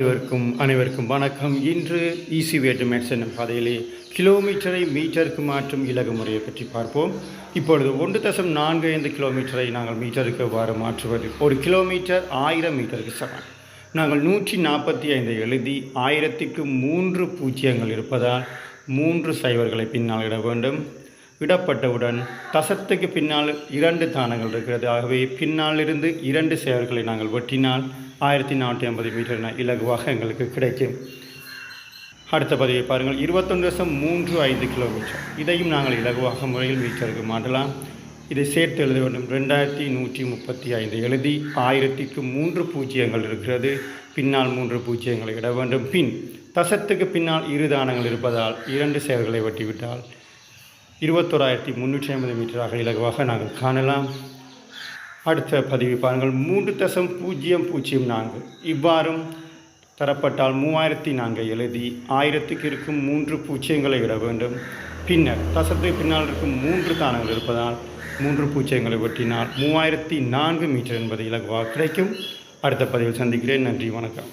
அனைவருக்கும் வணக்கம். இன்று ஈஸி வே டு மேத்ஸ் என்னும் பாதையிலே கிலோமீட்டரை மீட்டருக்கு மாற்றும் இலகு முறையை பற்றி பார்ப்போம். இப்பொழுது 1.45 கிலோமீட்டரை நாங்கள் மீட்டருக்கு எவ்வாறு மாற்றுவது? ஒரு கிலோமீட்டர் 1000 மீட்டருக்கு சமம். நாங்கள் 145 எழுதி 1000க்கு 3 பூஜ்ஜியங்கள் இருப்பதால் 3 சைவர்களை பின்னால் இட வேண்டும். இடப்பட்டவுடன் தசத்துக்கு பின்னால் 2 தானங்கள் இருக்கிறது. ஆகவே பின்னாலிருந்து 2 சைவர்களை நாங்கள் வெட்டினால் 1450 மீட்டர் இலகுவாக எங்களுக்கு கிடைக்கும். அடுத்த பதிவை பாருங்கள். 21.35 கிலோமீட்டர். இதையும் நாங்கள் இலகுவாக முறையில் மீட்டருக்கு மாற்றலாம். இதை சேர்த்து எழுத வேண்டும். 2135 எழுதி 1000க்கு 3 பூஜ்ஜியங்கள் இருக்கிறது. பின்னால் 3 பூஜ்ஜியங்களை இட வேண்டும். பின் தசத்துக்கு பின்னால் 2 தானங்கள் இருப்பதால் 2 சேவர்களை வெட்டிவிட்டால் 21350 மீட்டராக இலகுவாக நாங்கள் காணலாம். அடுத்த பதிவு பாருங்கள். 3.004 இவ்வாறும் தரப்பட்டால் 3004 எழுதி 1000க்கு இருக்கும் 3 பூஜ்ஜியங்களை இட வேண்டும். பின்னர் தசத்துக்கு பின்னால் இருக்கும் 3 தானங்கள் இருப்பதால் 3 பூஜ்ஜியங்களை வெட்டினால் 3004 மீட்டர் என்பது இலகுவாக கிடைக்கும். அடுத்த பதிவில் சந்திக்கிறேன். நன்றி, வணக்கம்.